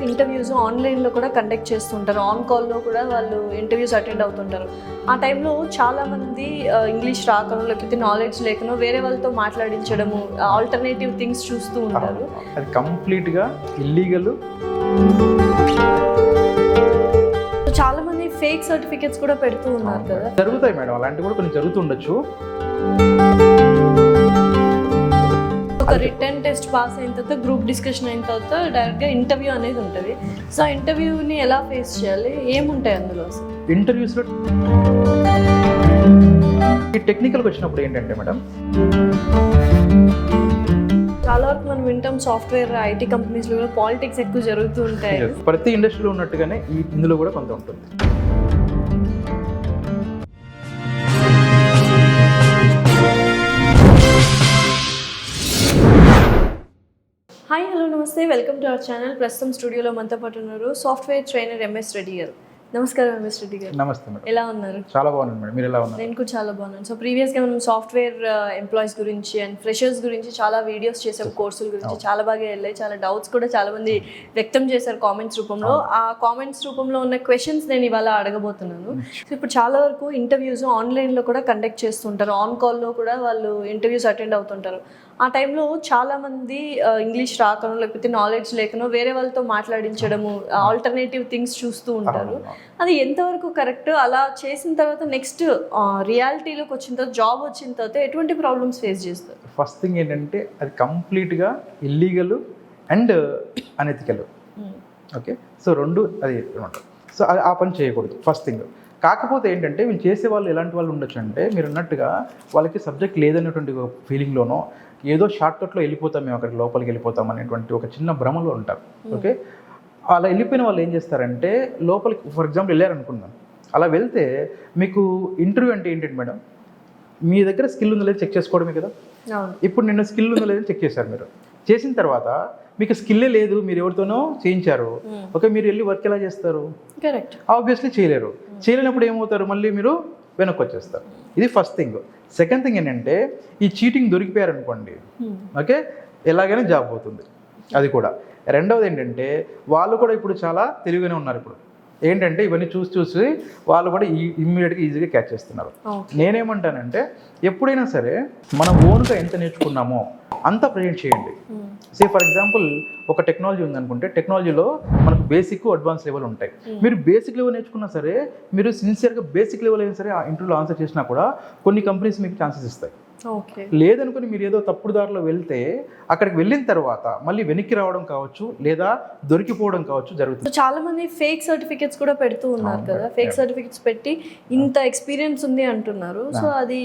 Interviews ఆన్లైన్లో కూడా conduct చేస్తుంటారు, ఆన్ కాల్లో కూడా వాళ్ళు ఇంటర్వ్యూస్ అటెండ్ అవుతుంటారు. ఆ టైంలో చాలామంది ఇంగ్లీష్ రాకనో లేకపోతే నాలెడ్జ్ లేకనో వేరే వాళ్ళతో మాట్లాడించడము, ఆల్టర్నేటివ్ థింగ్స్ చూస్తూ ఉంటారు. అది కంప్లీట్గా ఇల్లీగల్. చాలా మంది ఫేక్ సర్టిఫికేట్స్ కూడా పెడుతూ ఉన్నారు కదా. జరుగుతాయి మేడం, అలాంటివి కూడా కొన్ని జరుగుతుండొచ్చు. ఒక రిటర్న్ టెస్ట్ పాస్ అయిన తర్వాత గ్రూప్ డిస్కషన్ అయిన తర్వాత డైరెక్ట్గా ఇంటర్వ్యూ అనేది ఉంటుంది. సో ఆ ఇంటర్వ్యూని ఎలా ఫేస్ చేయాలి, ఏముంటాయి అందులో? ఇంటర్వ్యూస్లో ఈ టెక్నికల్కి వచ్చినప్పుడు ఏంటంటే మేడం, చాలా వరకు మనం వింటాం సాఫ్ట్వేర్ ఐటీ కంపెనీస్లో కూడా పాలిటిక్స్ ఎక్కువ జరుగుతూ ఉంటాయి. ప్రతి ఇండస్ట్రీలో ఉన్నట్టుగానే ఇందులో కూడా కొంత ఉంటుంది. హాయ్, హలో, నమస్తే, వెల్కమ్ టు అవర్ ఛానల్. ప్రస్తుతం స్టూడియోలో మనతో పాటు ఉన్నారు సాఫ్ట్వేర్ ట్రైనర్ ఎంఎస్ రెడ్డి గారు. నమస్కారం ఎంఎస్ రెడ్డి గారు. నమస్తే మేడం. ఎలా ఉన్నారు? చాలా బాగున్నాను మేడం, మీరు ఎలా ఉన్నారు? నేను కూడా చాలా బాగున్నాను. సో ప్రీవియస్గా మనం సాఫ్ట్వేర్ ఎంప్లాయీస్ గురించి అండ్ ఫ్రెషర్స్ గురించి చాలా వీడియోస్ చేసాం, కోర్సుల గురించి చాలా బాగా వెళ్ళాయి. చాలా డౌట్స్ కూడా చాలా మంది వ్యక్తం చేశారు కామెంట్స్ రూపంలో. ఆ కామెంట్స్ రూపంలో ఉన్న క్వశ్చన్స్ నేను ఇవాళ అడగబోతున్నాను. సో ఇప్పుడు చాలా వరకు ఇంటర్వ్యూస్ ఆన్లైన్లో కూడా కండక్ట్ చేస్తుంటారు, ఆన్ కాల్లో కూడా వాళ్ళు ఇంటర్వ్యూస్ అటెండ్ అవుతుంటారు. ఆ టైంలో చాలామంది ఇంగ్లీష్ రాకనో లేకపోతే నాలెడ్జ్ లేకనో వేరే వాళ్ళతో మాట్లాడించడము, ఆల్టర్నేటివ్ థింగ్స్ చూస్తూ ఉంటారు. అది ఎంతవరకు కరెక్ట్? అలా చేసిన తర్వాత నెక్స్ట్ రియాలిటీలోకి వచ్చిన తర్వాత, జాబ్ వచ్చిన తర్వాత ఎటువంటి ప్రాబ్లమ్స్ ఫేస్ చేస్తారు? ఫస్ట్ థింగ్ ఏంటంటే అది కంప్లీట్గా illegal and unethical. Okay, so రెండు అది అనమాట. సో అది ఆ పని చేయకూడదు ఫస్ట్ థింగ్. కాకపోతే ఏంటంటే వీళ్ళు చేసే వాళ్ళు ఎలాంటి వాళ్ళు ఉండొచ్చు అంటే, మీరు అన్నట్టుగా వాళ్ళకి సబ్జెక్ట్ లేదనేటువంటి ఫీలింగ్లోనో ఏదో షార్ట్కట్లో వెళ్ళిపోతాం, మేము అక్కడికి లోపలికి వెళ్ళిపోతాం అనేటువంటి ఒక చిన్న భ్రమలో ఉంటారు. ఓకే, అలా వెళ్ళిపోయిన వాళ్ళు ఏం చేస్తారంటే, లోపలికి ఫర్ ఎగ్జాంపుల్ వెళ్ళారనుకుందాం, అలా వెళ్తే మీకు ఇంటర్వ్యూ అంటే ఏంటంటే మేడం, మీ దగ్గర స్కిల్ ఉందో లేదో చెక్ చేసుకోవడమే కదా. ఇప్పుడు నిన్న స్కిల్ ఉందో లేదో చెక్ చేశారు. మీరు చేసిన తర్వాత మీకు స్కిల్లే లేదు, మీరు ఎవరితోనో చేయించారు. ఓకే, మీరు వెళ్ళి వర్క్ ఎలా చేస్తారు? కరెక్ట్, ఆబ్వియస్లీ చేయలేరు. చేయలేనప్పుడు ఏమవుతారు, మళ్ళీ మీరు వెనక్కి వచ్చేస్తారు. ఇది ఫస్ట్ థింగ్. సెకండ్ థింగ్ ఏంటంటే, ఈ చీటింగ్ దొరికిపోయారనుకోండి, ఓకే, ఎలాగైనా జాబ్ పోతుంది. అది కూడా. రెండవది ఏంటంటే, వాళ్ళు కూడా ఇప్పుడు చాలా తెలివిగానే ఉన్నారు. ఇప్పుడు ఏంటంటే ఇవన్నీ చూసి వాళ్ళు కూడా ఇమ్మీడియట్గా ఈజీగా క్యాచ్ చేస్తున్నారు. నేనేమంటానంటే, ఎప్పుడైనా సరే మనం ఓన్గా ఎంత నేర్చుకున్నామో అంత ప్రజెంట్ చేయండి. సే ఫర్ ఎగ్జాంపుల్ ఒక టెక్నాలజీ ఉందనుకుంటే, టెక్నాలజీలో మనకు బేసిక్ అడ్వాన్స్ లెవెల్ ఉంటాయి. మీరు బేసిక్ లెవెల్ నేర్చుకున్నా సరే, మీరు సిన్సియర్గా బేసిక్ లెవెల్ అయినా సరే ఆ ఇంటర్వ్యూలో ఆన్సర్ చేసినా కూడా కొన్ని కంపెనీస్ మీకు ఛాన్సెస్ ఇస్తాయి. లేదనుకుని మీరు ఏదో తప్పుడు దారిలో వెళ్తే అక్కడికి వెళ్ళిన తర్వాత మళ్ళీ వెనక్కి రావడం కావచ్చు, లేదా దొరికిపోవడం కావచ్చు జరుగుతుంది. చాలా మంది ఫేక్ సర్టిఫికేట్స్ కూడా పెడుతూ ఉన్నారు కదా. ఫేక్ సర్టిఫికేట్స్ పెట్టి ఇంత ఎక్స్పీరియన్స్ ఉంది అంటున్నారు. సో అది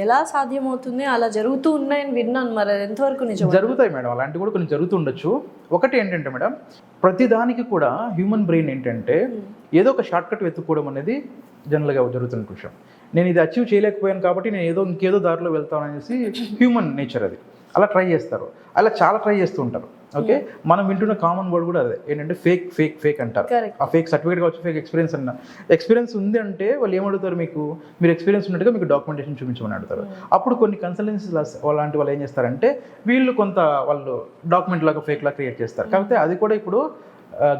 ఎలా సాధ్యమవుతుంది? అలా జరుగుతూ ఉన్నాయని విన్నాను, మరి అది ఎంతవరకు నిజం? జరుగుతాయి మేడం, అలాంటివి కూడా కొన్ని జరుగుతుండొచ్చు. ఒకటి ఏంటంటే మేడం, ప్రతిదానికి కూడా హ్యూమన్ బ్రెయిన్ ఏంటంటే ఏదో ఒక షార్ట్ కట్ వెతుక్కోవడం అనేది జనరల్గా జరుగుతున్న విషయం. నేను ఇది అచీవ్ చేయలేకపోయాను కాబట్టి నేను ఇంకేదో దారిలో వెళ్తాను అనేసి హ్యూమన్ నేచర్ అది. అలా ట్రై చేస్తారు, అలా చాలా ట్రై చేస్తూ ఉంటారు. ఓకే, మనం వింటున్న కామన్ వర్డ్ కూడా అదే, ఏంటంటే ఫేక్ ఫేక్ ఫేక్ అంటారు. ఆ ఫేక్ సర్టిఫికేట్ కావచ్చు, ఫేక్ ఎక్స్పీరియన్స్ అన్న. ఎక్స్పీరియన్స్ ఉంది అంటే వాళ్ళు ఏమడుగుతారు, మీరు ఎక్స్పీరియన్స్ ఉన్నట్టుగా మీకు డాక్యుమెంటేషన్ చూపించమని అడుగుతారు. అప్పుడు కొన్ని కన్సల్టెన్సీస్ అలాంటి వాళ్ళు ఏం చేస్తారంటే, వీళ్ళు కొంత వాళ్ళు డాక్యుమెంట్ లాగా ఫేక్ లాగా క్రియేట్ చేస్తారు. కాకపోతే అది కూడా ఇప్పుడు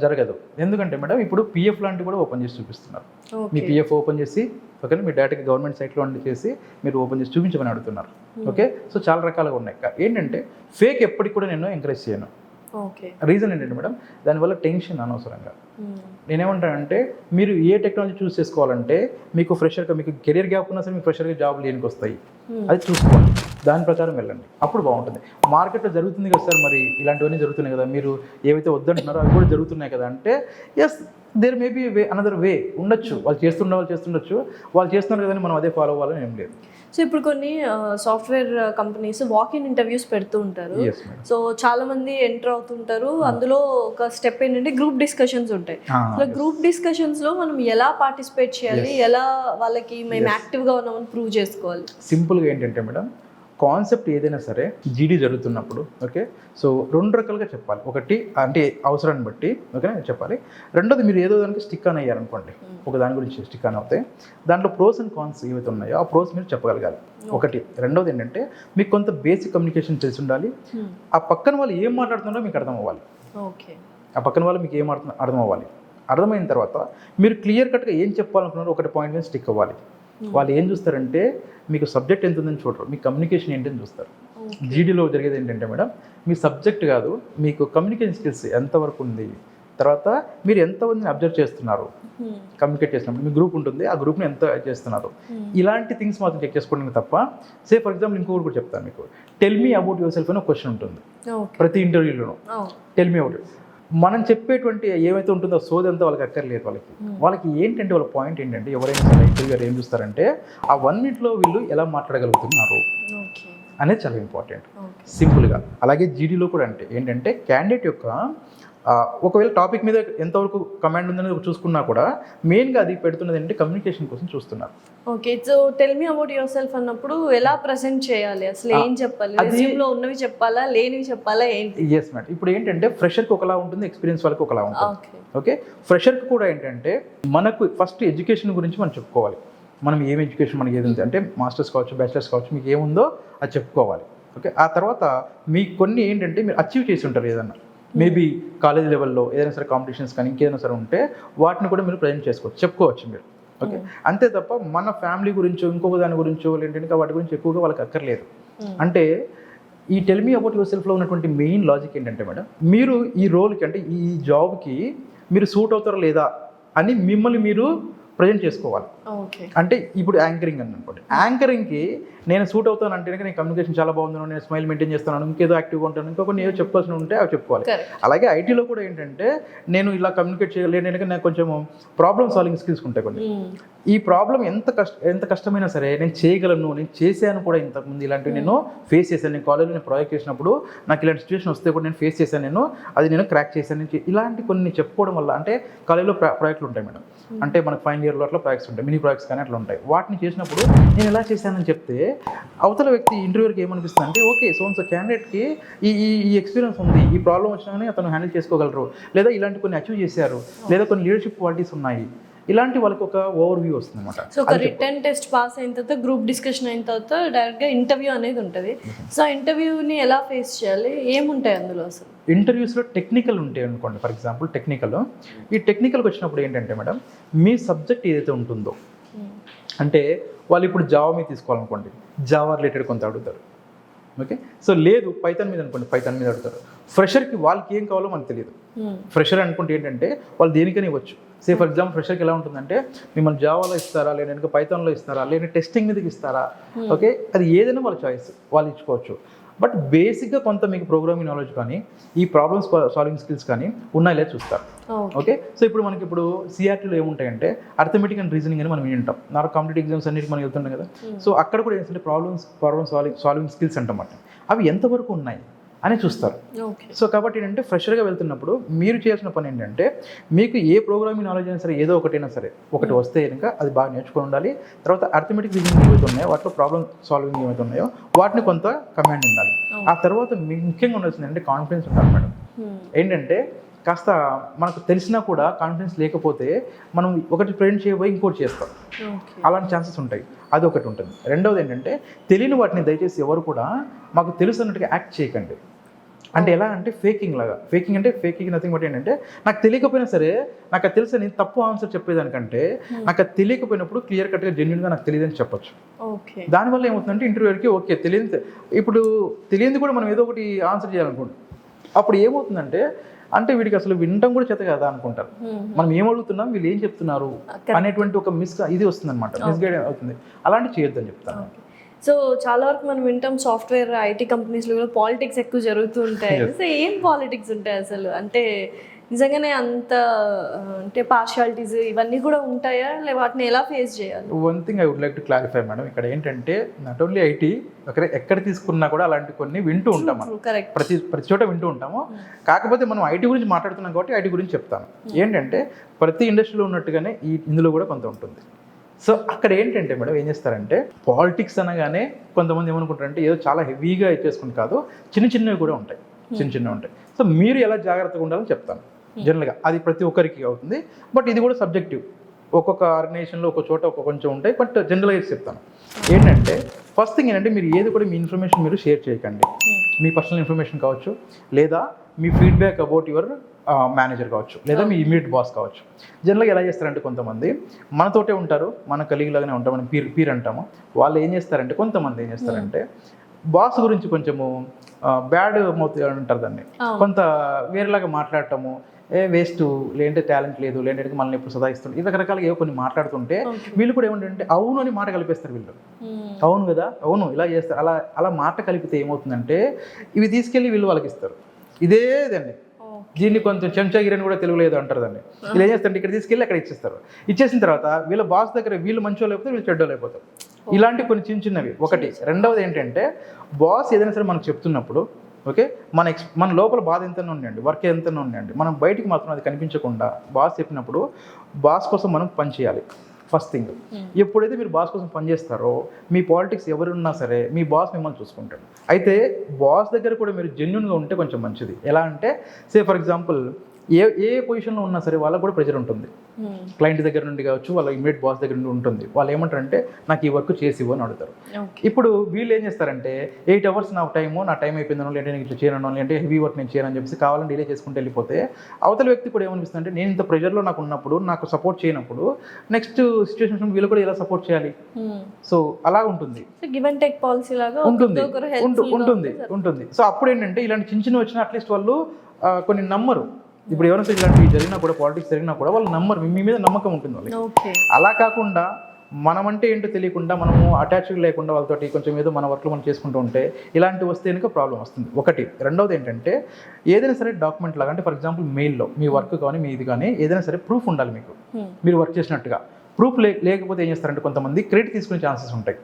జరగదు. ఎందుకంటే మేడం, ఇప్పుడు పిఎఫ్ లాంటివి కూడా ఓపెన్ చేసి చూపిస్తున్నారు. మీ పిఎఫ్ ఓపెన్ చేసి, ఓకే, మీ డైరెక్ట్గా గవర్నమెంట్ సైట్లో చేసి మీరు ఓపెన్ చేసి చూపించమని అడుగుతున్నారు. ఓకే, సో చాలా రకాలుగా ఉన్నాయి. ఏంటంటే ఫేక్ ఎప్పటికి కూడా నేను ఎంకరేజ్ చేయను. రీజన్ ఏంటంటే మేడం, దానివల్ల టెన్షన్ అనవసరంగా. నేనేమంటానంటే, మీరు ఏ టెక్నాలజీ చూస్ చేసుకోవాలంటే, మీకు ఫ్రెషర్గా మీకు కెరీర్ గ్యాప్ ఉన్నా సరే మీకు ఫ్రెషర్గా జాబ్ లేనికి వస్తాయి. అది చూసుకోండి, దాని ప్రకారం వెళ్ళండి, అప్పుడు బాగుంటుంది. మార్కెట్లో జరుగుతుంది కదా సార్, మరి ఇలాంటివన్నీ జరుగుతున్నాయి కదా, మీరు ఏవైతే వద్దంటున్నారో అవి కూడా జరుగుతున్నాయి కదా అంటే, yes, there may be way, another way ఉండొచ్చు. వాళ్ళు చేస్తుండొచ్చు, వాళ్ళు చేస్తున్నారు కదా మనం అదే ఫాలో అవ్వాలని ఏం లేదు. సో ఇప్పుడు కొన్ని సాఫ్ట్వేర్ కంపెనీస్ వాక్-ఇన్ ఇంటర్వ్యూస్ పెడుతూ ఉంటారు. సో చాలా మంది ఎంటర్ అవుతుంటారు. అందులో ఒక స్టెప్ ఏంటంటే గ్రూప్ డిస్కషన్స్ ఉంటాయి. సో గ్రూప్ డిస్కషన్స్ లో మనం ఎలా పార్టిసిపేట్ చేయాలి, ఎలా వాళ్ళకి మేము యాక్టివ్గా ఉన్నామని ప్రూవ్ చేసుకోవాలి? సింపుల్గా ఏంటంటే మేడం, కాన్సెప్ట్ ఏదైనా సరే జీడీ జరుగుతున్నప్పుడు, ఓకే, సో రెండు రకాలుగా చెప్పాలి. ఒకటి అంటే అవసరాన్ని బట్టి, ఓకే, చెప్పాలి. రెండోది, మీరు ఏదో దానికి స్టిక్ ఆన్ అయ్యారనుకోండి, ఒక దాని గురించి స్టిక్ ఆన్ అవుతే దాంట్లో ప్రోస్ అండ్ కాన్స్ ఏవైతే ఉన్నాయో ఆ ప్రోస్ మీరు చెప్పగలగాలి. ఒకటి. రెండోది ఏంటంటే, మీకు కొంత బేసిక్ కమ్యూనికేషన్ తెలిసి ఉండాలి. ఆ పక్కన వాళ్ళు ఏం మాట్లాడుతున్నారో మీకు అర్థం అవ్వాలి. ఓకే, ఆ పక్కన వాళ్ళు మీకు ఏం అర్థం అవ్వాలి. అర్థమైన తర్వాత మీరు క్లియర్ కట్గా ఏం చెప్పాలనుకున్నారో ఒకటి పాయింట్ మీద స్టిక్ అవ్వాలి. వాళ్ళు ఏం చూస్తారంటే మీకు సబ్జెక్ట్ ఎంత ఉందని చూడరు, మీ కమ్యూనికేషన్ ఏంటని చూస్తారు. జీడీలో జరిగేది ఏంటంటే మేడం, మీ సబ్జెక్ట్ కాదు, మీకు కమ్యూనికేషన్ స్కిల్స్ ఎంతవరకు ఉంది, తర్వాత మీరు ఎంతమందిని అబ్జర్వ్ చేస్తున్నారు, కమ్యూనికేట్ చేసినప్పుడు మీ గ్రూప్ ఉంటుంది, ఆ గ్రూప్ని ఎంత చేస్తున్నారు, ఇలాంటి థింగ్స్ మాత్రం చెక్ చేసుకోవడం తప్ప. సే ఫర్ ఎగ్జాంపుల్ ఇంకొకటి కూడా చెప్తాను మీకు, tell me about your self అని ఒక క్వశ్చన్ ఉంటుంది ప్రతి ఇంటర్వ్యూలోనూ. టెల్ మీ అబౌట్, మనం చెప్పేటువంటి ఏమైతే ఉంటుందో సోది అంతా వాళ్ళకి అక్కర్లేదు. వాళ్ళకి ఏంటంటే వాళ్ళ పాయింట్ ఏంటంటే, ఎవరైనా సరే ఇంటర్వ్యూ ఏం చూస్తారంటే ఆ 1 minute వీళ్ళు ఎలా మాట్లాడగలుగుతున్నారు అనేది చాలా ఇంపార్టెంట్, సింపుల్గా. అలాగే జీడీలో కూడా అంటే ఏంటంటే క్యాండిడేట్ యొక్క ఒకవేళ టాపిక్ మీద ఎంతవరకు కమాండ్ ఉందనేది చూసుకున్నా కూడా మెయిన్గా అది పెడుతున్నది ఏంటంటే కమ్యూనికేషన్ కోసం చూస్తున్నారు. Okay, so tell me about your self అన్నప్పుడు ఎలా ప్రెజెంట్ చేయాలి, అసలు ఏం చెప్పాలి, రెజ్యూమ్లో ఉన్నవి చెప్పాలా, లేనివి చెప్పాలా, ఏంటి? ఎస్ మేడం, ఇప్పుడు ఏంటంటే ఫ్రెషర్కి ఒకలా ఉంటుంది, ఎక్స్పీరియన్స్ వాళ్ళకి ఒకలా ఉంటుంది. ఓకే, ఫ్రెషర్కి కూడా ఏంటంటే మనకు ఫస్ట్ ఎడ్యుకేషన్ గురించి మనం చెప్పుకోవాలి. మనం ఏం ఎడ్యుకేషన్ మనకి ఏది ఉంది అంటే మాస్టర్స్ కావచ్చు, బ్యాచిలర్స్ కావచ్చు, మీకు ఏముందో అది చెప్పుకోవాలి. ఓకే, ఆ తర్వాత మీకు కొన్ని ఏంటంటే మీరు అచీవ్ చేసి ఉంటారు ఏదన్నా, మేబీ కాలేజ్ లెవెల్లో ఏదైనా సరే కాంపిటీషన్స్ కానీ ఇంకేదైనా సరే ఉంటే వాటిని కూడా మీరు ప్రజెంట్ చేసుకోవచ్చు, చెప్పుకోవచ్చు మీరు. ఓకే, అంతే తప్ప మన ఫ్యామిలీ గురించో ఇంకొక దాని గురించో లేదంటే వాటి గురించి ఎక్కువగా వాళ్ళకి అక్కర్లేదు. అంటే ఈ టెల్ మీ అబౌట్ యువర్ సెల్ఫ్లో ఉన్నటువంటి మెయిన్ లాజిక్ ఏంటంటే మేడం, మీరు ఈ రోల్కి అంటే ఈ జాబ్కి మీరు సూట్ అవుతారా లేదా అని మిమ్మల్ని మీరు ప్రజెంట్ చేసుకోవాలి. అంటే ఇప్పుడు యాంకరింగ్ అని అనుకోండి, యాంకరింగ్కి నేను సూట్ అవుతాను అంటే నేను కమ్యూనికేషన్ చాలా బాగుంది, నేను స్మైల్ మెయింటైన్ చేస్తున్నాను, ఇంకేదో యాక్టివ్గా ఉంటాను, ఇంకొక ఏదో చెప్పుకోవాల్సి ఉంటే అవి చెప్పుకోవాలి. అలాగే ఐటీలో కూడా ఏంటంటే నేను ఇలా కమ్యూనికేట్ చేయలేను, ఎందుకంటే నాకు కొంచెం ప్రాబ్లమ్ సాల్వింగ్ స్కిల్స్ ఉంటాయి కొన్ని. ఈ ప్రాబ్లం ఎంత కష్టమైనా సరే నేను చేయగలను, నేను చేశాను కూడా ఇంతకుముందు, ఇలాంటివి నేను ఫేస్ చేశాను. నేను కాలేజ్లో నేను ప్రాజెక్ట్ చేసినప్పుడు నాకు ఇలాంటి సిచ్యువేషన్ వస్తే కూడా నేను ఫేస్ చేశాను, నేను క్రాక్ చేశాను, ఇలాంటి కొన్ని చెప్పుకోవడం వల్ల. అంటే కాలేజ్లో ప్రాజెక్టులు ఉంటాయి మేడం, అంటే మనకు ఫైనల్ ఇయర్లో అట్లా ప్రాజెక్ట్స్ ఉంటాయి, మినీ ప్రాజెక్ట్స్ కానీ అట్లా ఉంటాయి. వాటిని చేసినప్పుడు నేను ఎలా చేశానని చెప్తే అవతల వ్యక్తి ఇంటర్వ్యూకి ఏమనిపిస్తుంది అంటే, ఓకే సో క్యాండిడేట్కి ఈ ఎక్స్పీరియన్స్ ఉంది, ఈ ప్రాబ్లం వచ్చినా కానీ అతను హ్యాండిల్ చేసుకోగలరు, లేదా ఇలాంటి కొన్ని అచీవ్ చేశారు, లేదా కొన్ని లీడర్షిప్ క్వాలిటీస్ ఉన్నాయి, ఇలాంటి వాళ్ళకి ఒక ఓవర్ వ్యూ వస్తుంది అనమాట. సో ఒక రిటర్న్ టెస్ట్ పాస్ అయిన తర్వాత గ్రూప్ డిస్కషన్ అయిన తర్వాత డైరెక్ట్గా ఇంటర్వ్యూ అనేది ఉంటుంది. సో ఇంటర్వ్యూని ఎలా ఫేస్ చేయాలి, ఏముంటాయి అందులో అసలు? ఇంటర్వ్యూస్లో టెక్నికల్ ఉంటాయి అనుకోండి, ఫర్ ఎగ్జాంపుల్ టెక్నికల్. ఈ టెక్నికల్కి వచ్చినప్పుడు ఏంటంటే మేడం, మీ సబ్జెక్ట్ ఏదైతే ఉంటుందో, అంటే వాళ్ళు ఇప్పుడు జావా మీద తీసుకోవాలనుకోండి, జావా రిలేటెడ్ కొంత అడుగుతారు. ఓకే, సో లేదు పైథాన్ మీద అనుకోండి, పైథాన్ మీద అడుగుతారు. ఫ్రెషర్కి వాళ్ళకి ఏం కావాలో మనకు తెలియదు. ఫ్రెషర్ అనుకుంటే ఏంటంటే వాళ్ళు దేనికైనా ఇవ్వచ్చు. సే ఫర్ ఎగ్జాంపుల్ ఫ్రెషర్కి ఎలా ఉంటుందంటే మిమ్మల్ని జావాలో ఇస్తారా, లేదంటే పైథాన్లో ఇస్తారా, లేదా టెస్టింగ్ మీదకి ఇస్తారా, ఓకే అది ఏదైనా వాళ్ళ చాయిస్, వాళ్ళు ఇచ్చుకోవచ్చు. బట్ బేసిక్గా కొంత మీకు ప్రోగ్రామింగ్ నాలెడ్జ్ కానీ ఈ ప్రాబ్లమ్స్ సాల్వింగ్ స్కిల్స్ కానీ ఉన్నాయో లేదా చూస్తారు. ఓకే, సో ఇప్పుడు మనకి ఇప్పుడు సిఆర్టీలో ఏముంటాయంటే అర్థమెటిక్ అండ్ రీజనింగ్ అని మనం వింటాం, నాకు కాంపిటేటివ్ ఎగ్జామ్స్ అన్నిటికీ మనం వెళ్తుంటాం కదా. సో అక్కడ కూడా ఏంటంటే ప్రాబ్లమ్ సాల్వింగ్ స్కిల్స్ అంటమాట, అవి ఎంతవరకు ఉన్నాయి అని చూస్తారు. సో కాబట్టి ఏంటంటే ఫ్రెషర్గా వెళ్తున్నప్పుడు మీరు చేయాల్సిన పని ఏంటంటే, మీకు ఏ ప్రోగ్రామింగ్ నాలెడ్జ్ అయినా సరే ఏదో ఒకటైనా సరే ఒకటి వస్తే కనుక అది బాగా నేర్చుకొని ఉండాలి. తర్వాత అర్థమెటిక్ రీజనింగ్ ఏవైతే ఉన్నాయో వాటిలో ప్రాబ్లమ్ సాల్వింగ్ ఏవైతే ఉన్నాయో వాటిని కొంత కమాండ్ ఉండాలి. ఆ తర్వాత ముఖ్యంగా ఉండాల్సింది అంటే కాన్ఫిడెన్స్ ఉండాలి మేడం. ఏంటంటే కాస్త మనకు తెలిసినా కూడా కాన్ఫిడెన్స్ లేకపోతే మనం ఒకటి ప్రింట్ చేయబోయి ఇంకోటి చేస్తాం, అలాంటి ఛాన్సెస్ ఉంటాయి. అది ఒకటి ఉంటుంది. రెండవది ఏంటంటే తెలియని వాటిని దయచేసి ఎవరు కూడా మాకు తెలుసు అన్నట్టుగా యాక్ట్ చేయకండి. అంటే ఎలా అంటే ఫేకింగ్ లాగా. ఫేకింగ్ నథింగ్ బట్ ఏంటంటే నాకు తెలియకపోయినా సరే నాకు అది తెలుసు, నేను తప్పు ఆన్సర్ చెప్పేదానికంటే నాకు అది తెలియకపోయినప్పుడు క్లియర్ కట్గా జెన్యున్గా నాకు తెలియదని చెప్పొచ్చు. దానివల్ల ఏమవుతుందంటే ఇంటర్వ్యూకి ఓకే ఇప్పుడు తెలియదు కూడా మనం ఏదో ఒకటి ఆన్సర్ చేయాలనుకుంటాం. అప్పుడు ఏమవుతుందంటే అంటే వీడికి అసలు వినడం కూడా చేత కదా అనుకుంటారు. మనం ఏం అడుగుతున్నాం, వీళ్ళు ఏం చెప్తున్నారు అనేటువంటి ఒక ఇది వస్తుంది అనమాట, మిస్గైడ్ అవుతుంది. అలాంటివి చేయొద్దని చెప్తాను. సో చాలా వరకు మనం వింటాం సాఫ్ట్వేర్ ఐటీ కంపెనీస్లో కూడా పాలిటిక్స్ ఎక్కువ జరుగుతూ ఉంటాయి. సో ఏం పాలిటిక్స్ ఉంటాయి అసలు, అంటే నిజంగానే అంత అంటే పార్షియాలిటీస్ ఇవన్నీ కూడా ఉంటాయా, లేదా వాటిని ఎలా ఫేస్ చేయాలి? One thing I would like to clarify madam, ఇక్కడ ఏంటంటే నాట్ ఓన్లీ ఐటీ, ఎక్కడ తీసుకున్నా కూడా అలాంటి కొన్ని వింటూ ఉంటాం మనం, ప్రతి చోట వింటూ ఉంటాము. కాకపోతే మనం ఐటీ గురించి మాట్లాడుతున్నాం కాబట్టి ఐటీ గురించి చెప్తాను. ఏంటంటే ప్రతి ఇండస్ట్రీలో ఉన్నట్టుగానే ఇందులో కూడా కొంత ఉంటుంది. సో అక్కడ ఏంటంటే మేడం ఏం చేస్తారంటే పాలిటిక్స్ అనగానే కొంతమంది ఏమనుకుంటారంటే ఏదో చాలా హెవీగా ఇచ్చేసుకుని కాదు, చిన్నవి కూడా ఉంటాయి, చిన్నవి ఉంటాయి. సో మీరు ఎలా జాగ్రత్తగా ఉండాలని చెప్తాను. జనరల్గా అది ప్రతి ఒక్కరికి అవుతుంది, బట్ ఇది కూడా సబ్జెక్టివ్. ఒక్కొక్క ఆర్గనైజేషన్లో ఒక్కొక్క చోట ఒక్కొక్క కొంచెం ఉంటాయి, బట్ జనరల్గా చెప్తాను ఏంటంటే ఫస్ట్ థింగ్ ఏంటంటే మీరు ఏది కూడా మీ ఇన్ఫర్మేషన్ మీరు షేర్ చేయకండి. మీ పర్సనల్ ఇన్ఫర్మేషన్ కావచ్చు, లేదా మీ ఫీడ్బ్యాక్ అబౌట్ యువర్ మేనేజర్ కావచ్చు, లేదా మీ ఇమీడియట్ బాస్ కావచ్చు. జనరల్గా ఎలా చేస్తారంటే కొంతమంది మనతోటే ఉంటారు, మన కలిగి లాగానే ఉంటాం, మనం పీర్ అంటాము. వాళ్ళు ఏం చేస్తారంటే కొంతమంది ఏం చేస్తారంటే బాస్ గురించి కొంచెము బ్యాడ్ మౌత్ అంటారు దాన్ని, కొంత వేరేలాగా మాట్లాడటము, వేస్ట్, లేదంటే టాలెంట్ లేదు, లేదంటే మనల్ని ఎప్పుడు సదాయిస్తుంది, ఇది రకరకాలుగా ఏవో కొన్ని మాట్లాడుతుంటే వీళ్ళు కూడా ఏమంటే అవును అని మాట కలిపేస్తారు వీళ్ళు. అవును కదా, అవును ఇలా చేస్తారు. అలా అలా మాట కలిపితే ఏమవుతుందంటే ఇవి తీసుకెళ్ళి వీళ్ళు వాళ్ళకి ఇస్తారు. ఇదేదండి దీన్ని కొంచెం చెంచాగిరని కూడా తెలుగులేదు అంటారు దాన్ని. వీళ్ళు ఏం చేస్తారంటే ఇక్కడ తీసుకెళ్ళి అక్కడ ఇచ్చేస్తారు. ఇచ్చేసిన తర్వాత వీళ్ళ బాస్ దగ్గర వీళ్ళు మంచోళ్ళు అయిపోతారు, వీళ్ళు చెడ్డోళ్ళు అయిపోతారు. ఇలాంటి కొన్ని చిన్న చిన్నవి ఒకటి. రెండవది ఏంటంటే బాస్ ఏదైనా సరే మనకు చెప్తున్నప్పుడు ఓకే, మన లోపల బాధ ఎంతనో ఉండండి, వర్క్ ఎంతనో ఉండండి, మనం బయటికి మాత్రం అది కనిపించకుండా బాస్ చెప్పినప్పుడు బాస్ కోసం మనం పని చేయాలి. ఫస్ట్ థింగ్, ఎప్పుడైతే మీరు బాస్ కోసం పనిచేస్తారో మీ పాలిటిక్స్ ఎవరున్నా సరే మీ బాస్ మిమ్మల్ని చూసుకుంటాడు. అయితే బాస్ దగ్గర కూడా మీరు జెన్యున్గా ఉంటే కొంచెం మంచిది. ఎలా అంటే ఫర్ ఎగ్జాంపుల్ ఏ పొజిషన్లో ఉన్నా సరే వాళ్ళకు కూడా ప్రెజర్ ఉంటుంది. క్లయింట్ దగ్గర నుండి కావచ్చు, వాళ్ళ ఇమీడియట్ బాస్ దగ్గర నుండి ఉంటుంది. వాళ్ళు ఏమంటారంటే నాకు ఈ వర్క్ చేసి ఇవ్వని అడుగుతారు. ఇప్పుడు వీళ్ళు ఏం చేస్తారంటే 8 hours నా టైం అయిపోయిందనో, లేదంటే నేను ఇట్లా చేయను, లేదంటే హెవీ వర్క్ నేను చేయను అని చెప్పేసి కావాలని డిలే చేసుకుంటూ వెళ్ళిపోతే అవతల వ్యక్తి కూడా ఏమనిపిస్తుంది అంటే నేను ఇంత ప్రెజర్లో నాకు ఉన్నప్పుడు, నాకు సపోర్ట్ చేయనప్పుడు నెక్స్ట్ సిచ్యువేషన్ వీళ్ళు కూడా ఎలా సపోర్ట్ చేయాలి. సో అలా ఉంటుంది, గివ్ అండ్ టేక్ పాలసీ లాగా ఉంటుంది. సో అప్పుడు ఏంటంటే ఇలాంటి చిన్న చిన్న వచ్చినా అట్లీస్ట్ వాళ్ళు కొన్ని నమ్మరు. ఇప్పుడు ఎవరైనా ఇలాంటివి జరిగినా కూడా, పాలిటిక్స్ జరిగినా కూడా వాళ్ళు నమ్మరు, మీ మీద నమ్మకం ఉంటుంది వాళ్ళకి. అలా కాకుండా మనమంటే ఏంటో తెలియకుండా మనము అటాచ్డ్ లేకుండా వాళ్ళతోటి కొంచెం ఏదో మన వర్క్లో మనం చేసుకుంటూ ఉంటే ఇలాంటివి వస్తే కనుక ప్రాబ్లం వస్తుంది ఒకటి. రెండవది ఏంటంటే ఏదైనా సరే డాక్యుమెంట్ లాగా, అంటే ఫర్ ఎగ్జాంపుల్ మెయిల్లో మీ వర్క్ కానీ మీది కానీ ఏదైనా సరే ప్రూఫ్ ఉండాలి మీకు, మీరు వర్క్ చేసినట్టుగా. ప్రూఫ్ లేకపోతే ఏం చేస్తారంటే కొంతమంది క్రెడిట్ తీసుకునే ఛాన్సెస్ ఉంటాయి.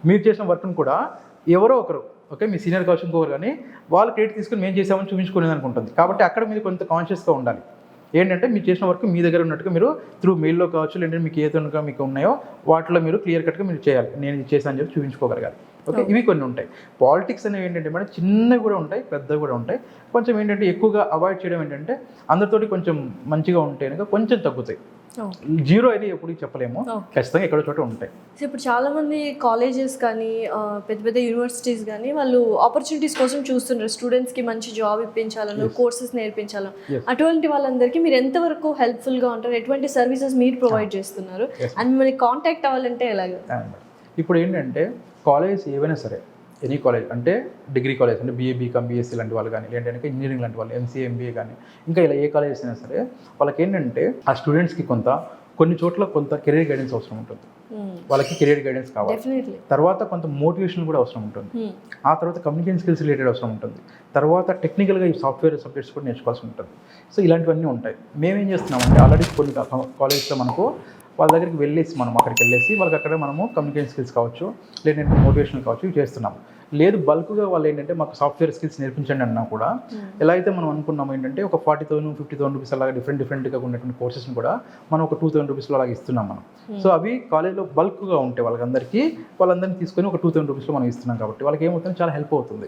మీరు చేసిన వర్క్ను కూడా ఎవరో ఒకరు, ఓకే మీ సీనియర్ కావచ్చు ఇంకొకరు, కానీ వాళ్ళు క్రెడిట్ తీసుకుని మేము చేసామని చూపించుకునేది అనుకుంటుంది. కాబట్టి అక్కడ మీరు కొంత కాన్షియస్గా ఉండాలి. ఏంటంటే మీరు చేసిన వర్క్ మీ దగ్గర ఉన్నట్టుగా మీరు త్రూ మెయిల్లో కావచ్చు, లేదంటే మీకు ఏదైనా మీకు ఉన్నాయో వాటిలో మీరు క్లియర్ కట్గా మీరు చేయాలి. నేను ఇది చేశాను అని చెప్పి చూపించుకోగలగాలి. ఓకే, ఇవి కొన్ని ఉంటాయి. పాలిటిక్స్ అనేవి ఏంటంటే మేడం చిన్నవి కూడా ఉంటాయి, పెద్దవి కూడా ఉంటాయి. కొంచెం ఏంటంటే ఎక్కువగా అవాయిడ్ చేయడం ఏంటంటే అందరితోటి కొంచెం మంచిగా ఉంటే కనుక కొంచెం తగ్గుతాయి. జీరో అయితే ఎప్పుడు చెప్పలేము, ఖచ్చితంగా ఎక్కడో చోట ఉంటాయి. ఇప్పుడు చాలా మంది కాలేజెస్ కానీ పెద్ద పెద్ద యూనివర్సిటీస్ కానీ వాళ్ళు ఆపర్చునిటీస్ కోసం చూస్తున్నారు, స్టూడెంట్స్కి మంచి జాబ్ ఇప్పించాలను, కోర్సెస్ నేర్పించాలను. అటువంటి వాళ్ళందరికీ మీరు ఎంతవరకు హెల్ప్ఫుల్గా ఉంటారు, ఎటువంటి సర్వీసెస్ మీరు ప్రొవైడ్ చేస్తున్నారు, అండ్ మిమ్మల్ని కాంటాక్ట్ అవ్వాలంటే ఎలాగ? ఇప్పుడు ఏంటంటే కాలేజ్ ఏవైనా సరే, ఎనీ కాలేజ్ అంటే డిగ్రీ కాలేజ్ అంటే BA BCom BSc లాంటి వాళ్ళు కానీ, లేదంటే ఇంజనీరింగ్ లాంటి వాళ్ళు MCA MBA కానీ, ఇంకా ఇలా ఏ కాలేజెస్ అయినా సరే వాళ్ళకి ఏంటంటే ఆ స్టూడెంట్స్కి కొన్ని చోట్ల కొంత కెరీర్ గైడెన్స్ అవసరం ఉంటుంది. వాళ్ళకి కెరీర్ గైడెన్స్ కావాలి. తర్వాత కొంత మోటివేషన్ కూడా అవసరం ఉంటుంది. ఆ తర్వాత కమ్యూనికేషన్ స్కిల్స్ రిలేటెడ్ అవసరం ఉంటుంది. తర్వాత టెక్నికల్గా ఈ సాఫ్ట్వేర్ సబ్జెక్ట్స్ కూడా నేర్చుకోవాల్సి ఉంటుంది. సో ఇలాంటివన్నీ ఉంటాయి. మేమేం చేస్తున్నామంటే ఆల్రెడీ కొన్ని కాలేజ్లో మనకు వాళ్ళ దగ్గరికి వెళ్ళేసి మనం అక్కడికి వెళ్ళేసి వాళ్ళకి అక్కడ మనము కమ్యూనికేషన్ స్కిల్స్ కావచ్చు, లేదంటే మోటివేషన్ కావచ్చు ఇవి చేస్తున్నాము. లేదు బల్క్గా వాళ్ళు ఏంటంటే మాకు సాఫ్ట్వేర్ స్కిల్స్ నేర్పించండి అన్నా కూడా ఎలా అయితే మనం అనుకున్నాము ఏంటంటే ఒక 40,000 50,000 రూపీస్ అలాగా డిఫరెంట్గా ఉన్నటువంటి కోర్సెస్ని కూడా మనం ఒక 2,000 రూపీస్లో అలాగే ఇస్తున్నాం మనం. సో అవి కాలేజ్లో బల్క్గా ఉంటాయి వాళ్ళందరినీ తీసుకొని ఒక 2,000 రూపీస్లో మనం ఇస్తున్నాం కాబట్టి వాళ్ళకి ఏమవుతుంది, చాలా హెల్ప్ అవుతుంది.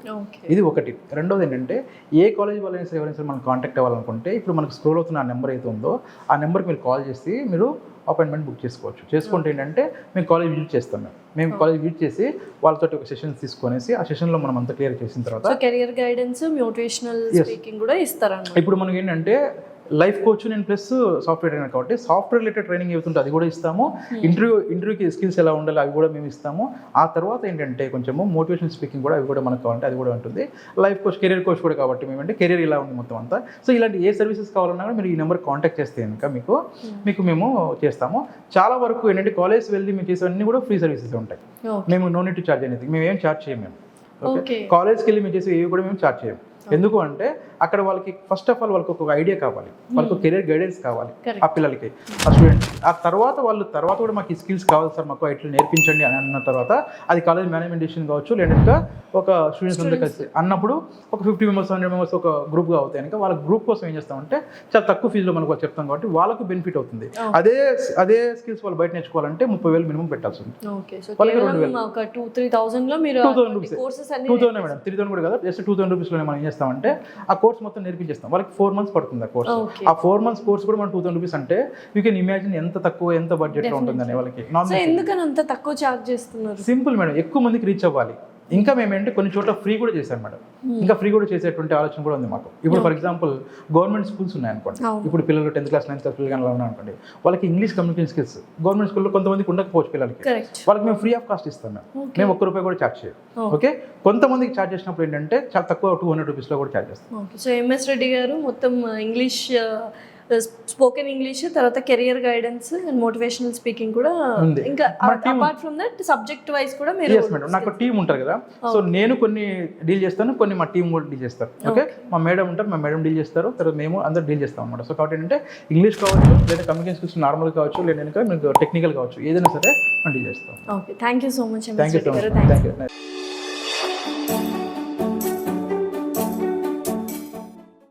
ఇది ఒకటి. రెండోది ఏంటంటే ఏ కాలేజ్ వాళ్ళైనా సరే ఎవరైనా సరే మనం కాంటాక్ట్ అవ్వాలనుకుంటే ఇప్పుడు మనకు స్క్రోల్ అవుతున్న ఆ నెంబర్ అయితే ఉందో ఆ నెంబర్కి మీరు కాల్ చేసి మీరు అపాయింట్మెంట్ బుక్ చేసుకోవచ్చు. చేసుకుంటే ఏంటంటే మేము కాలేజ్ విజిట్ చేస్తాం. మేము కాలేజ్ విజిట్ చేసి వాళ్ళతో ఒక సెషన్స్ తీసుకొనేసి ఆ సెషన్లో మనం అంతా క్లియర్ చేసిన తర్వాత కెరియర్ గైడెన్స్, మోటివేషనల్ స్పీకింగ్ కూడా ఇస్తారన్నమాట. ఇప్పుడు మనకి ఏంటంటే లైఫ్ కోచ్ నేను ప్లస్ సాఫ్ట్వేర్ ట్రైనర్ కాబట్టి సాఫ్ట్వేర్ రిలేటెడ్ ట్రైనింగ్ ఏవుతుంటే అది కూడా ఇస్తాము. ఇంటర్వ్యూకి స్కిల్స్ ఎలా ఉండాలి అవి కూడా మేము ఇస్తాము. ఆ తర్వాత ఏంటంటే కొంచెము మోటివేషన్ స్పీకింగ్ కూడా అవి కూడా మనకు కావాలంటే అది కూడా ఉంటుంది. లైఫ్ కోచ్, కెరీర్ కోచ్ కూడా కాబట్టి మేమంటే కెరీర్ ఇలా ఉంది మొత్తం అంతా. సో ఇలాంటి ఏ సర్వీసెస్ కావాలన్నా కూడా మీరు ఈ నెంబర్ కాంటాక్ట్ చేస్తే కనుక మీకు మేము చేస్తాము. చాలా వరకు ఏంటంటే కాలేజ్ వెళ్ళి మేము చేసేవన్నీ కూడా ఫ్రీ సర్వీసెస్ ఉంటాయి. మేము నో నీడ్ టు ఛార్జ్ అనేది, మేము ఏం ఛార్జ్ చేయము. ఓకే, కాలేజ్కి వెళ్ళి మేము చేసే ఏవి కూడా మేము ఛార్జ్ చేయము. ఎందుకు అంటే అక్కడ వాళ్ళకి ఫస్ట్ ఆఫ్ ఆల్ వాళ్ళకి ఒక ఐడియా కావాలి, వాళ్ళకి కెరీర్ గైడెన్స్ కావాలి ఆ పిల్లలకి, ఆ స్టూడెంట్స్. ఆ తర్వాత వాళ్ళు కూడా మాకు ఈ స్కిల్స్ కావాలి సార్, మాకు ఇట్లా నేర్పించండి అని అన్న తర్వాత అది కాలేజ్ మేనేజ్మెంట్ డిసిషన్ కావచ్చు, లేదంటే ఒక స్టూడెంట్స్ అందరూ కలిసి అన్నప్పుడు ఒక 50 మెంబర్స్ 100 మెంబర్స్ ఒక గ్రూప్గా అవుతాయి కనుక వాళ్ళ గ్రూప్ కోసం ఏం చేస్తామంటే చాలా తక్కువ ఫీజులో మనకు చెప్తాం కాబట్టి వాళ్ళకు బెనిఫిట్ అవుతుంది. అదే స్కిల్స్ వాళ్ళు బయట నేర్చుకోవాలంటే 30,000 మినిమం పెట్టాల్సి ఉంది. వాళ్ళకి 2,000 రూపీస్ 2,000 మేడం, 3,000 కూడా కదా, జస్ట్ 2,000 రూపీస్లో మనం ఏం చేస్తాం చేస్తామంటే ఆ కోర్స్ మొత్తం నేర్పించేస్తాం. వాళ్ళకి 4 months పడుతుంది ఆ కోర్స్. Okay. ఆ 4 months కోర్స్ కూడా మనం 2000 రూపీస్ అంటే యూ కెన్ ఇమాజిన్ ఎంత తక్కువ, ఎంత బడ్జెట్లో ఉంటుందని వాళ్ళకి. సో ఎందుకని అంత తక్కువ చార్జ్ చేస్తున్నారు? సింపుల్ మేడం, ఎక్కువ మందికి రీచ్ అవ్వాలి. ఇంకా మేము ఏంటంటే కొన్ని చోట్ల ఫ్రీ కూడా చేశాం మేడం. ఇంకా ఫ్రీ కూడా చేసేటువంటి ఆలోచన కూడా ఉంది మాకు. ఇప్పుడు ఫర్ ఎగ్జాంపుల్ గవర్నమెంట్ స్కూల్స్ ఉన్నాయనుకోండి, ఇప్పుడు పిల్లలు 10th క్లాస్ 9th క్లాస్ పిల్లలు ఉన్నాయనుకోండి, వాళ్ళకి ఇంగ్లీష్ కమ్యూనికేషన్ స్కిల్స్ గవర్నమెంట్ స్కూల్లో కొంతమందికి ఉండకపోవచ్చు పిల్లలకి, కరెక్ట్. వాళ్ళకి మేము ఫ్రీ ఆఫ్ కాస్ట్ ఇస్తాం. మేము ₹1 కూడా ఛార్జ్ చేయం. ఓకే, కొంతమందికి ఛార్జ్ చేసినప్పుడు ఏంటంటే చాలా తక్కువ 200 రూపీస్లో కూడా ఛార్జ్ చేస్తాం. ఓకే, సో ఎంఎస్ రెడ్డి గారు మొత్తం ఇంగ్లీష్, స్పోకెన్ ఇంగ్లీష్, తర్వాత career guidance and motivational speaking కూడా ఉంది. ఇంకా apart from that subject wise కూడా మీరు. ఎస్ మేడం, నాకు టీం ఉంటారు కదా, సో నేను కొన్ని డీల్ చేస్తాను, కొన్ని మా టీం కూడా డీల్ చేస్తారు. ఓకే, మా మేడం ఉంటారు, మా మేడం డీల్ చేస్తారు, తర్వాత మేము అందరూ డీల్ చేస్తాం అనమాట. సో కాబట్టి ఏంటంటే ఇంగ్లీష్ కావచ్చు, లేదా కమ్యూనికేషన్ స్కిల్స్ నార్మల్ కావచ్చు, లేదా మీకు టెక్నికల్ కావచ్చు, ఏదైనా సరే మనం డీల్ చేస్తాం. Okay, thank you so much thank you so much. Thank you.